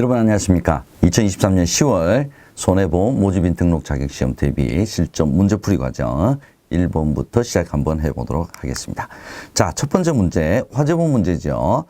여러분 안녕하십니까. 2023년 10월 손해보험 모집인 등록 자격시험 대비 실전 문제풀이 과정 1번부터 시작 한번 해보도록 하겠습니다. 자, 첫 번째 문제 화재보험 문제죠.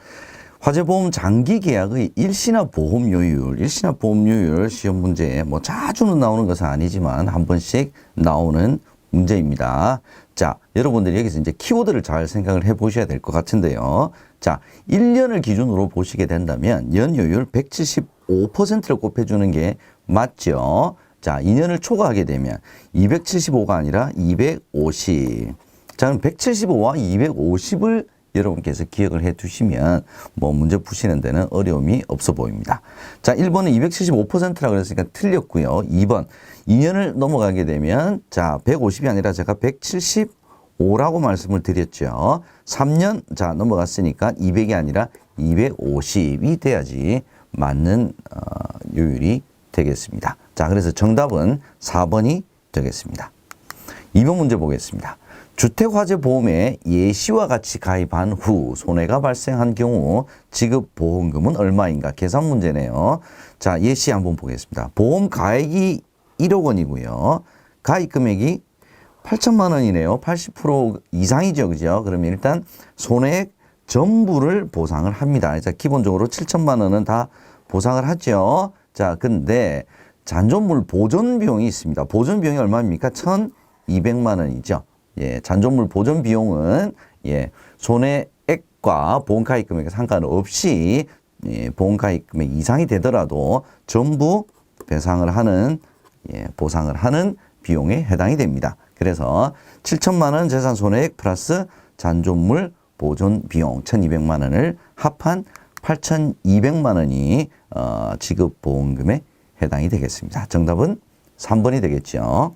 화재보험 장기계약의 일시나 보험료율, 일시나 보험료율 시험 문제에 뭐 자주는 나오는 것은 아니지만 한 번씩 나오는 문제입니다. 자, 여러분들이 여기서 이제 키워드를 잘 생각을 해 보셔야 될 것 같은데요. 자, 1년을 기준으로 보시게 된다면 연료율 175%를 곱해주는 게 맞죠. 자, 2년을 초과하게 되면 275가 아니라 250. 자, 그럼 175와 250을 여러분께서 기억을 해 두시면 뭐 문제 푸시는 데는 어려움이 없어 보입니다. 자, 1번은 275%라고 그랬으니까 틀렸고요. 2번 2년을 넘어가게 되면 자, 150이 아니라 제가 175라고 말씀을 드렸죠. 3년 자, 넘어갔으니까 200이 아니라 250이 돼야지 맞는 요율이 되겠습니다. 자, 그래서 정답은 4번이 되겠습니다. 2번 문제 보겠습니다. 주택화재보험에 예시와 같이 가입한 후 손해가 발생한 경우 지급 보험금은 얼마인가? 계산 문제네요. 자, 예시 한번 보겠습니다. 보험 가액이 1억 원이고요. 가입 금액이 8천만 원이네요. 80% 이상이죠. 그죠? 그러면 일단 손해액 전부를 보상을 합니다. 자, 기본적으로 7천만 원은 다 보상을 하죠. 자, 근데 잔존물 보존 비용이 있습니다. 보존 비용이 얼마입니까? 1,200만 원이죠. 예, 잔존물 보존 비용은 예, 손해액과 보험 가입 금액에 상관없이 예, 보험 가입 금액 이상이 되더라도 전부 배상을 하는 예, 보상을 하는 비용에 해당이 됩니다. 그래서 7천만 원 재산 손해액 플러스 잔존물 보존 비용 1,200만 원을 합한 8,200만 원이 지급 보험금에 해당이 되겠습니다. 정답은 3번이 되겠죠.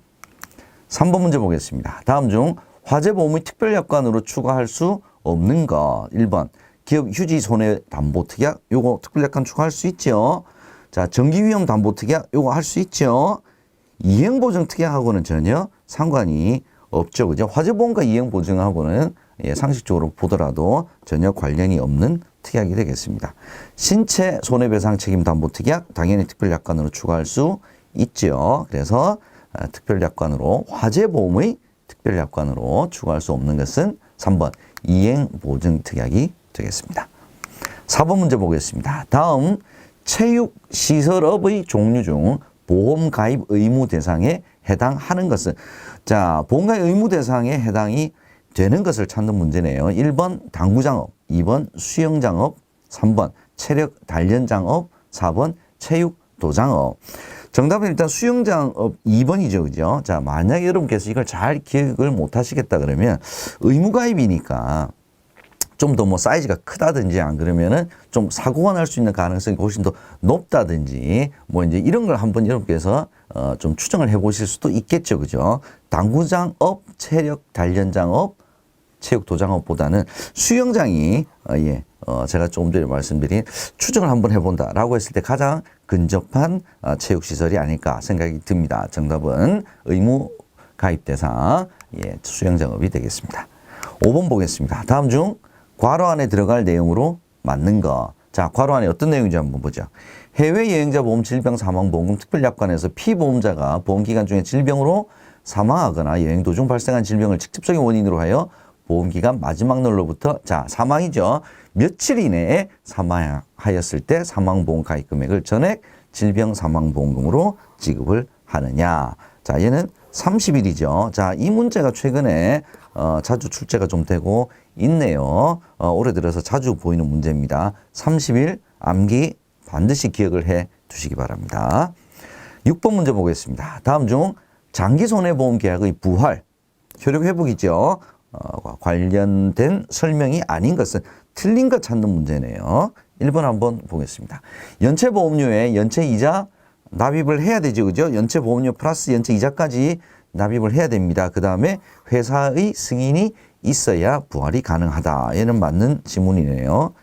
3번 문제 보겠습니다. 다음 중 화재보험의 특별약관으로 추가할 수 없는 거 1번 기업 휴지 손해 담보 특약 요거 특별약관 추가할 수 있죠. 자, 전기위험 담보 특약 요거 할 수 있죠. 이행보증 특약하고는 전혀 상관이 없죠. 그죠? 화재보험과 이행보증하고는 예, 상식적으로 보더라도 전혀 관련이 없는 특약이 되겠습니다. 신체 손해배상 책임 담보 특약 당연히 특별약관으로 추가할 수 있죠. 그래서 특별약관으로 화재보험의 특별약관으로 추가할 수 없는 것은 3번 이행보증특약이 되겠습니다. 4번 문제 보겠습니다. 다음 체육시설업의 종류 중 보험가입 의무 대상에 해당하는 것은 자, 보험가입 의무 대상에 해당이 되는 것을 찾는 문제네요. 1번 당구장업, 2번 수영장업, 3번 체력 단련장업, 4번 체육도장업. 정답은 일단 수영장업 2번이죠. 그죠? 자, 만약에 여러분께서 이걸 잘 기억을 못 하시겠다 그러면 의무가입이니까 좀 더 뭐 사이즈가 크다든지 안 그러면은 좀 사고가 날 수 있는 가능성이 훨씬 더 높다든지 뭐 이제 이런 걸 한번 여러분께서 좀 추정을 해 보실 수도 있겠죠. 그죠? 당구장업, 체력 단련장업, 체육도장업보다는 수영장이 제가 조금 전에 말씀드린 추정을 한번 해본다라고 했을 때 가장 근접한 체육시설이 아닐까 생각이 듭니다. 정답은 의무 가입 대상 수영장업이 되겠습니다. 5번 보겠습니다. 다음 중 괄호 안에 들어갈 내용으로 맞는 거. 자, 괄호 안에 어떤 내용인지 한번 보죠. 해외여행자 보험 질병 사망보험금 특별약관에서 피보험자가 보험기간 중에 질병으로 사망하거나 여행 도중 발생한 질병을 직접적인 원인으로 하여 보험기간 마지막 날로부터 자, 사망이죠. 며칠 이내에 사망하였을 때 사망보험 가입 금액을 전액 질병 사망보험금으로 지급을 하느냐. 자, 얘는 30일이죠. 자, 이 문제가 최근에 자주 출제가 좀 되고 있네요. 올해 들어서 자주 보이는 문제입니다. 30일 암기 반드시 기억을 해 두시기 바랍니다. 6번 문제 보겠습니다. 다음 중 장기손해보험 계약의 부활, 효력회복이죠. 관련된 설명이 아닌 것은 틀린 것 찾는 문제네요. 1번 한번 보겠습니다. 연체보험료에 연체이자 납입을 해야 되죠. 그죠? 연체보험료 플러스 연체이자까지 납입을 해야 됩니다. 그 다음에 회사의 승인이 있어야 부활이 가능하다. 얘는 맞는 지문이네요.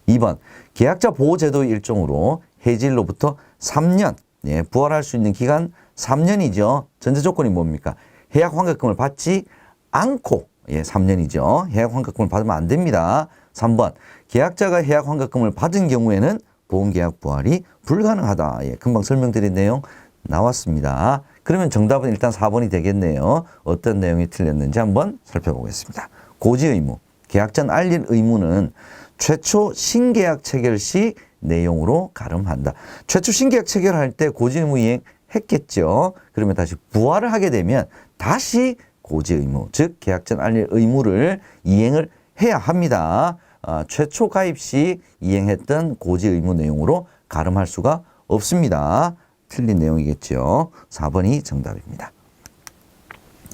2번 계약자 보호제도의 일종으로 해지일로부터 3년 예, 부활할 수 있는 기간 3년이죠. 전제 조건이 뭡니까? 해약 환급금을 받지 않고 예, 3년이죠. 해약 환급금을 받으면 안 됩니다. 3번 계약자가 해약 환급금을 받은 경우에는 보험계약 부활이 불가능하다. 예, 금방 설명드린 내용 나왔습니다. 그러면 정답은 일단 4번이 되겠네요. 어떤 내용이 틀렸는지 한번 살펴보겠습니다. 고지 의무, 계약 전 알릴 의무는 최초 신계약 체결 시 내용으로 가름한다. 최초 신계약 체결할 때 고지 의무 이행했겠죠. 그러면 다시 부활을 하게 되면 다시 고지 의무, 즉 계약 전 알릴 의무를 이행을 해야 합니다. 최초 가입 시 이행했던 고지 의무 내용으로 가름할 수가 없습니다. 틀린 내용이겠죠. 4번이 정답입니다.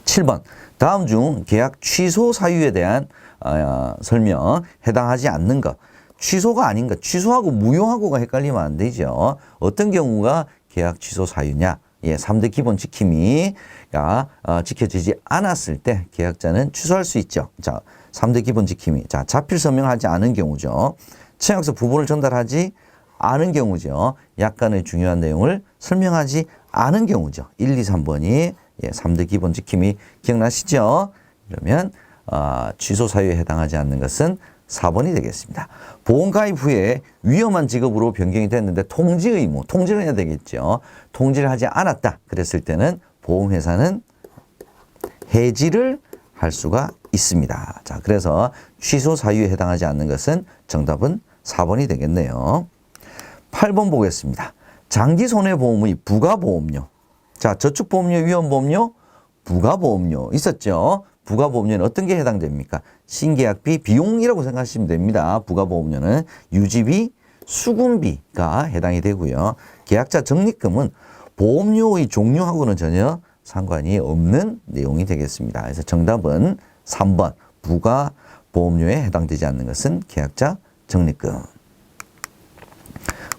7번. 다음 중 계약 취소 사유에 대한 설명 해당하지 않는 것. 취소가 아닌가. 취소하고 무효하고가 헷갈리면 안 되죠. 어떤 경우가 계약 취소 사유냐. 예, 3대 기본 지킴이 지켜지지 않았을 때 계약자는 취소할 수 있죠. 자, 3대 기본 지킴이. 자, 자필 서명하지 않은 경우죠. 청약서 부본을 전달하지 않은 경우죠. 약관의 중요한 내용을 설명하지 않은 경우죠. 1, 2, 3번이 예, 3대 기본 지킴이 기억나시죠? 그러면 취소 사유에 해당하지 않는 것은 4번이 되겠습니다. 보험 가입 후에 위험한 직업으로 변경이 됐는데 통지 의무, 통지를 해야 되겠죠. 통지를 하지 않았다. 그랬을 때는 보험회사는 해지를 할 수가 있습니다. 자, 그래서 취소 사유에 해당하지 않는 것은 정답은 4번이 되겠네요. 8번 보겠습니다. 장기 손해보험의 부가보험료. 자, 저축보험료, 위험보험료, 부가보험료 있었죠. 부가보험료는 어떤 게 해당됩니까? 신계약비 비용이라고 생각하시면 됩니다. 부가보험료는 유지비, 수금비가 해당이 되고요. 계약자 적립금은 보험료의 종류하고는 전혀 상관이 없는 내용이 되겠습니다. 그래서 정답은 3번 부가보험료에 해당되지 않는 것은 계약자 적립금.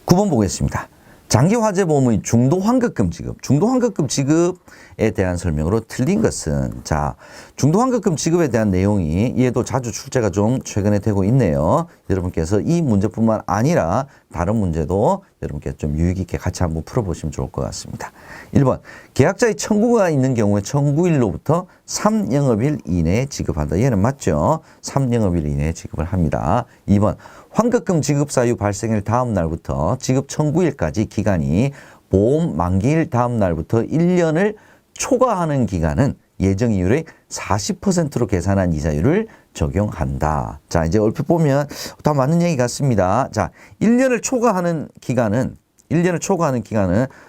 9번 보겠습니다. 장기화재보험의 중도환급금 지급. 중도환급금 지급에 대한 설명으로 틀린 것은 자, 중도환급금 지급에 대한 내용이 얘도 자주 출제가 좀 최근에 되고 있네요. 여러분께서 이 문제뿐만 아니라 다른 문제도 여러분께 좀 유익 있게 같이 한번 풀어보시면 좋을 것 같습니다. 1번 계약자의 청구가 있는 경우에 청구일로부터 3영업일 이내에 지급한다. 얘는 맞죠? 3영업일 이내에 지급을 합니다. 2번 환급금 지급 사유 발생일 다음 날부터 지급 청구일까지 기간이 보험 만기일 다음 날부터 1년을 초과하는 기간은 예정이율의 40%로 계산한 이자율을 적용한다. 자, 이제 얼핏 보면 다 맞는 얘기 같습니다. 자, 1년을 초과하는 기간은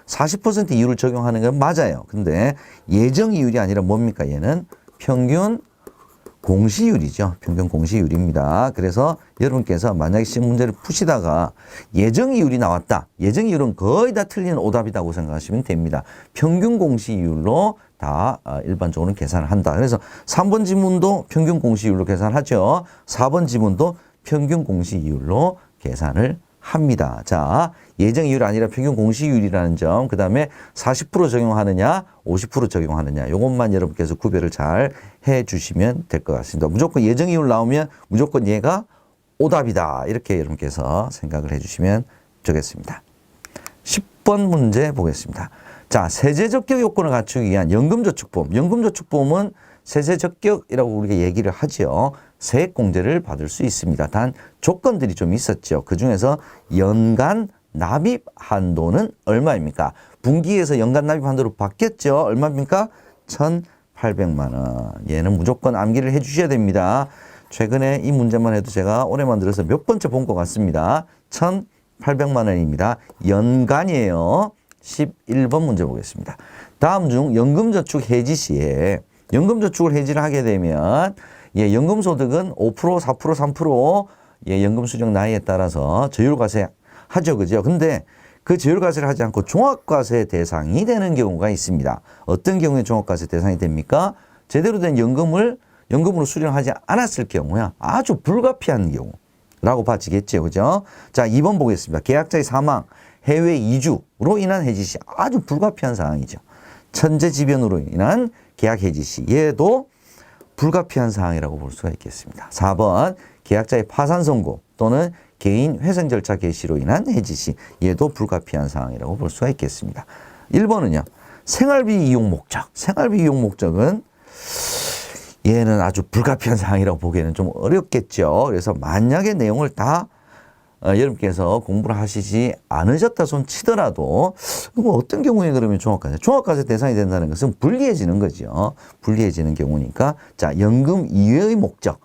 40% 이율을 적용하는 건 맞아요. 근데 예정이율이 아니라 뭡니까? 얘는 평균 공시율이죠. 평균 공시율입니다. 그래서 여러분께서 만약에 시험 문제를 푸시다가 예정이율이 나왔다. 예정이율은 거의 다 틀린 오답이라고 생각하시면 됩니다. 평균 공시율로 다 일반적으로 계산을 한다. 그래서 3번 지문도 평균 공시율로 계산하죠. 4번 지문도 평균 공시율로 계산을 합니다. 자, 예정이율 아니라 평균 공시율이라는 점, 그 다음에 40% 적용하느냐, 50% 적용하느냐, 이것만 여러분께서 구별을 잘 해주시면 될 것 같습니다. 무조건 예정이율 나오면 무조건 얘가 오답이다. 이렇게 여러분께서 생각을 해주시면 좋겠습니다. 10번 문제 보겠습니다. 자, 세제 적격 요건을 갖추기 위한 연금저축보험. 연금저축보험은 세제 적격이라고 우리가 얘기를 하죠. 세액공제를 받을 수 있습니다. 단 조건들이 좀 있었죠. 그중에서 연간 납입 한도는 얼마입니까? 분기에서 연간 납입 한도로 바뀌었죠. 얼마입니까? 1,800만 원. 얘는 무조건 암기를 해 주셔야 됩니다. 최근에 이 문제만 해도 제가 올해 만들어서 몇 번째 본 것 같습니다. 1,800만 원입니다. 연간이에요. 11번 문제 보겠습니다. 다음 중 연금저축 해지 시에 연금저축을 해지를 하게 되면 예, 연금소득은 5%, 4%, 3% 예, 연금수령 나이에 따라서 저율과세 하죠. 그죠? 근데 그 저율과세를 하지 않고 종합과세 대상이 되는 경우가 있습니다. 어떤 경우에 종합과세 대상이 됩니까? 제대로 된 연금으로 수령하지 않았을 경우야. 아주 불가피한 경우라고 봐지겠죠. 그죠? 자, 2번 보겠습니다. 계약자의 사망, 해외 이주로 인한 해지 시 아주 불가피한 상황이죠. 천재지변으로 인한 계약 해지 시 얘도 불가피한 사항이라고 볼 수가 있겠습니다. 4번 계약자의 파산 선고 또는 개인 회생 절차 개시로 인한 해지 시 얘도 불가피한 사항이라고 볼 수가 있겠습니다. 1번은요. 생활비 이용 목적. 생활비 이용 목적은 얘는 아주 불가피한 사항이라고 보기에는 좀 어렵겠죠. 그래서 만약에 내용을 다 여러분께서 공부를 하시지 않으셨다 손 치더라도 뭐 어떤 경우에 그러면 종합과세 대상이 된다는 것은 불리해지는 거죠. 불리해지는 경우니까 자 연금 이외의 목적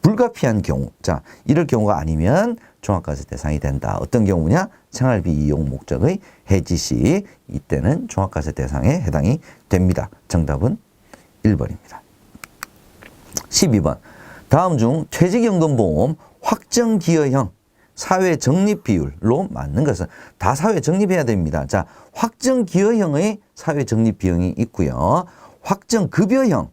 불가피한 경우 자 이럴 경우가 아니면 종합과세 대상이 된다. 어떤 경우냐? 생활비 이용 목적의 해지 시 이때는 종합과세 대상에 해당이 됩니다. 정답은 1번입니다. 12번 다음 중 퇴직연금보험 확정기여형 사회 적립 비율로 맞는 것은 다 사회 적립해야 됩니다. 자, 확정기여형의 사회 적립 비용이 있고요. 확정급여형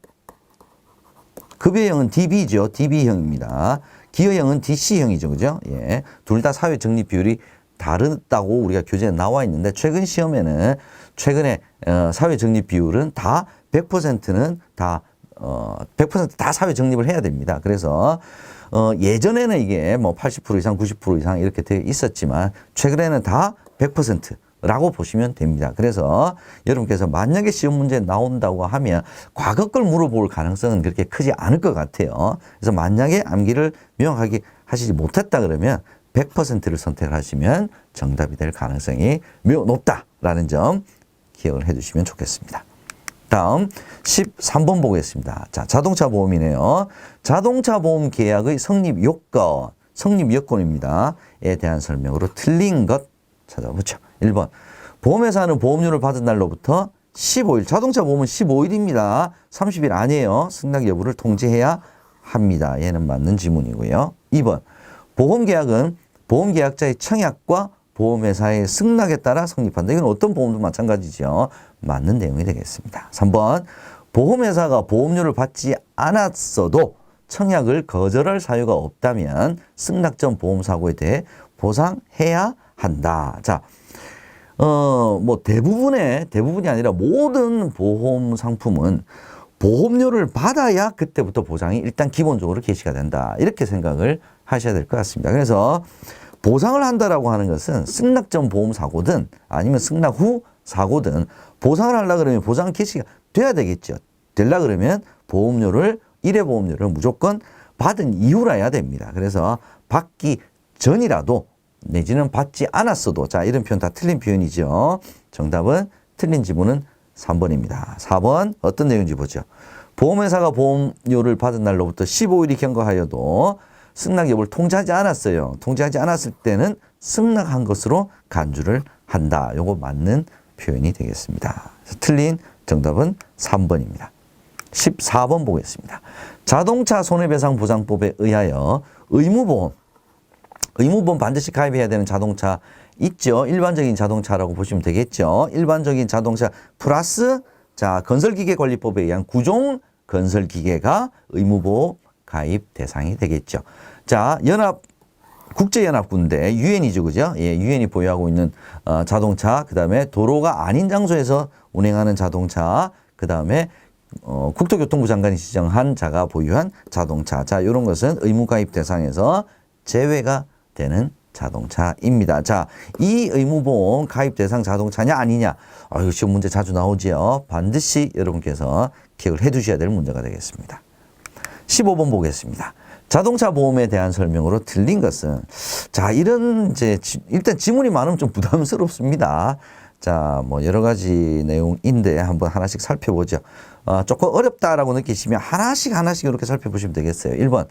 급여형은 DB죠. DB형입니다. 기여형은 DC형이죠. 그죠? 예. 둘 다 사회 적립 비율이 다르다고 우리가 교재에 나와 있는데 최근 시험에는 최근에 사회 적립 비율은 다 100%는 다 100% 다 사회 적립을 해야 됩니다. 그래서 예전에는 이게 뭐 80% 이상, 90% 이상 이렇게 되어 있었지만 최근에는 다 100%라고 보시면 됩니다. 그래서 여러분께서 만약에 시험 문제 나온다고 하면 과거 걸 물어볼 가능성은 그렇게 크지 않을 것 같아요. 그래서 만약에 암기를 명확하게 하시지 못했다 그러면 100%를 선택하시면 정답이 될 가능성이 매우 높다라는 점 기억을 해 주시면 좋겠습니다. 다음 13번 보겠습니다. 자, 자동차 보험이네요. 자동차 보험 계약의 성립 요건, 성립 요건입니다. 에 대한 설명으로 틀린 것 찾아보죠. 1번. 보험회사는 보험료를 받은 날로부터 15일, 자동차 보험은 15일입니다. 30일 아니에요. 승낙 여부를 통지해야 합니다. 얘는 맞는 지문이고요. 2번. 보험계약은 보험계약자의 청약과 보험회사의 승낙에 따라 성립한다. 이건 어떤 보험도 마찬가지죠. 맞는 내용이 되겠습니다. 3번. 보험회사가 보험료를 받지 않았어도 청약을 거절할 사유가 없다면 승낙 전 보험사고에 대해 보상해야 한다. 자, 뭐 대부분이 아니라 모든 보험 상품은 보험료를 받아야 그때부터 보상이 일단 기본적으로 개시가 된다. 이렇게 생각을 하셔야 될 것 같습니다. 그래서 보상을 한다라고 하는 것은 승낙 전 보험 사고든 아니면 승낙 후 사고든 보상을 하려고 그러면 보상 개시가 돼야 되겠죠. 되려 그러면 보험료를, 1회 보험료를 무조건 받은 이후라야 됩니다. 그래서 받기 전이라도 내지는 받지 않았어도 자 이런 표현 다 틀린 표현이죠. 정답은 틀린 지문은 3번입니다. 4번 어떤 내용인지 보죠. 보험회사가 보험료를 받은 날로부터 15일이 경과하여도 승낙 여부를 통지하지 않았어요. 통지하지 않았을 때는 승낙한 것으로 간주를 한다. 요거 맞는 표현이 되겠습니다. 틀린 정답은 3번입니다. 14번 보겠습니다. 자동차 손해배상보장법에 의하여 의무보험 반드시 가입해야 되는 자동차 있죠. 일반적인 자동차라고 보시면 되겠죠. 일반적인 자동차 플러스 자 건설기계관리법에 의한 구종 건설기계가 의무보험 가입 대상이 되겠죠. 자, 국제연합군대 유엔이죠, 그죠? 예, 유엔이 보유하고 있는 자동차, 그 다음에 도로가 아닌 장소에서 운행하는 자동차, 그 다음에 국토교통부 장관이 지정한 자가 보유한 자동차. 자, 이런 것은 의무 가입 대상에서 제외가 되는 자동차입니다. 자, 이 의무보험 가입 대상 자동차냐 아니냐? 이거 시험 문제 자주 나오지요. 반드시 여러분께서 기억을 해 두셔야 될 문제가 되겠습니다. 15번 보겠습니다. 자동차 보험에 대한 설명으로 틀린 것은 자 이런 일단 지문이 많으면 좀 부담스럽습니다. 자, 뭐 여러 가지 내용인데 한번 하나씩 살펴보죠. 조금 어렵다라고 느끼시면 하나씩 이렇게 살펴보시면 되겠어요. 1번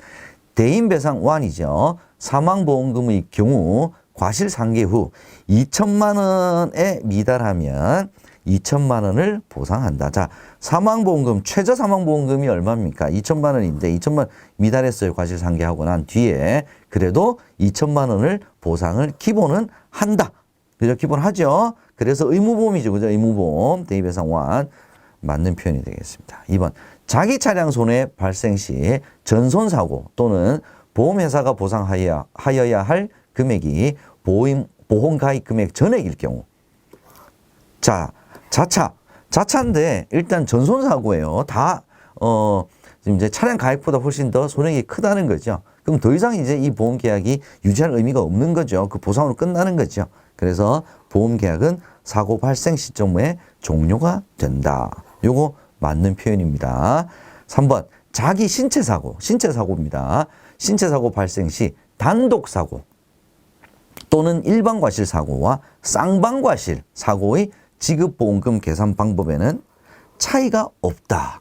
대인배상 1이죠. 사망보험금의 경우 과실상계 후 2천만 원에 미달하면 2천만 원을 보상한다. 자, 사망보험금, 최저 사망보험금이 얼마입니까? 2천만 원인데 2천만 미달했어요. 과실상계하고 난 뒤에. 그래도 2천만 원을 보상을 기본은 한다. 그죠? 기본하죠. 그래서 의무보험이죠. 그죠? 의무보험, 대인배상 1 맞는 표현이 되겠습니다. 2번 자기 차량 손해 발생 시 전손사고 또는 보험회사가 보상하여야 할 금액이 보험 가입 금액 전액일 경우. 자, 자차인데 일단 전손사고예요. 지금 이제 차량 가입보다 훨씬 더 손해가 크다는 거죠. 그럼 더 이상 이제 이 보험 계약이 유지할 의미가 없는 거죠. 그 보상으로 끝나는 거죠. 그래서 보험 계약은 사고 발생 시점에 종료가 된다. 요거 맞는 표현입니다. 3번 자기 신체사고입니다. 신체 사고 발생 시 단독 사고 또는 일반 과실 사고와 쌍방 과실 사고의 지급 보험금 계산 방법에는 차이가 없다.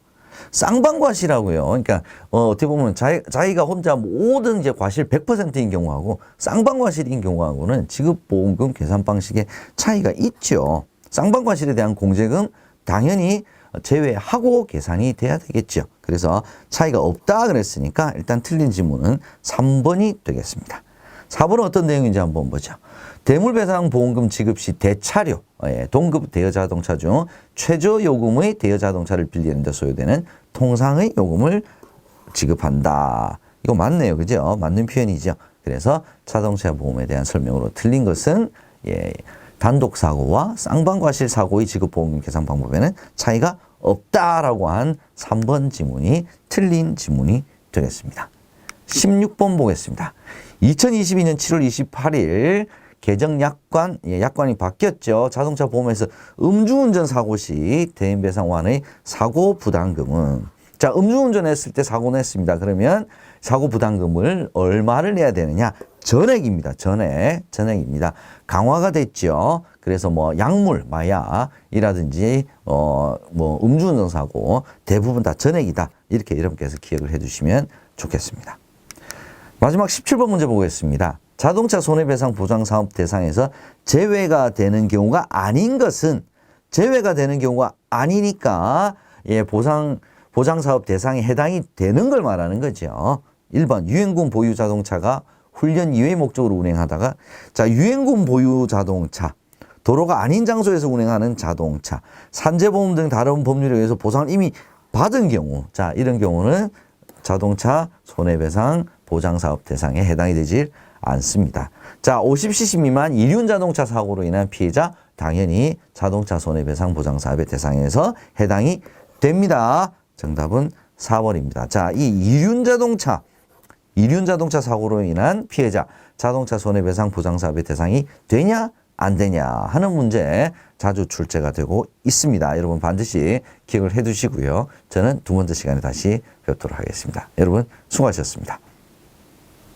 쌍방과실하고요. 그러니까 어떻게 보면 자기가 혼자 모든 이제 과실 100%인 경우하고 쌍방과실인 경우하고는 지급보험금 계산 방식에 차이가 있죠. 쌍방과실에 대한 공제금 당연히 제외하고 계산이 돼야 되겠죠. 그래서 차이가 없다 그랬으니까 일단 틀린 지문은 3번이 되겠습니다. 4번은 어떤 내용인지 한번 보죠. 대물배상보험금 지급 시 대차료, 동급 대여자동차 중 최저요금의 대여자동차를 빌리는 데 소요되는 통상의 요금을 지급한다. 이거 맞네요. 그죠? 맞는 표현이죠. 그래서 자동차 보험에 대한 설명으로 틀린 것은 단독사고와 쌍방과실사고의 지급보험금 계산 방법에는 차이가 없다라고 한 3번 지문이 틀린 지문이 되겠습니다. 16번 보겠습니다. 2022년 7월 28일 개정 약관이 바뀌었죠. 자동차 보험에서 음주운전 사고 시 대인배상원의 사고 부담금은 자, 음주운전 했을 때 사고 냈습니다. 그러면 사고 부담금을 얼마를 내야 되느냐? 전액입니다. 전액입니다. 강화가 됐죠. 그래서 뭐 약물, 마약이라든지 음주운전 사고 대부분 다 전액이다. 이렇게 여러분께서 기억을 해 주시면 좋겠습니다. 마지막 17번 문제 보겠습니다. 자동차 손해배상 보장사업 대상에서 제외가 되는 경우가 아닌 것은 제외가 되는 경우가 아니니까 보장사업 대상에 해당이 되는 걸 말하는 거죠. 1번 유행군 보유 자동차가 훈련 이외의 목적으로 운행하다가 자 유행군 보유 자동차 도로가 아닌 장소에서 운행하는 자동차 산재보험 등 다른 법률에 의해서 보상을 이미 받은 경우 자 이런 경우는 자동차 손해배상 보장사업 대상에 해당이 되질 않습니다. 자, 50cc 미만 이륜 자동차 사고로 인한 피해자 당연히 자동차 손해배상 보장사업의 대상에서 해당이 됩니다. 정답은 4번입니다. 자, 이 이륜 자동차 사고로 인한 피해자 자동차 손해배상 보장사업의 대상이 되냐 안 되냐 하는 문제 자주 출제가 되고 있습니다. 여러분 반드시 기억을 해 두시고요. 저는 두 번째 시간에 다시 뵙도록 하겠습니다. 여러분 수고하셨습니다.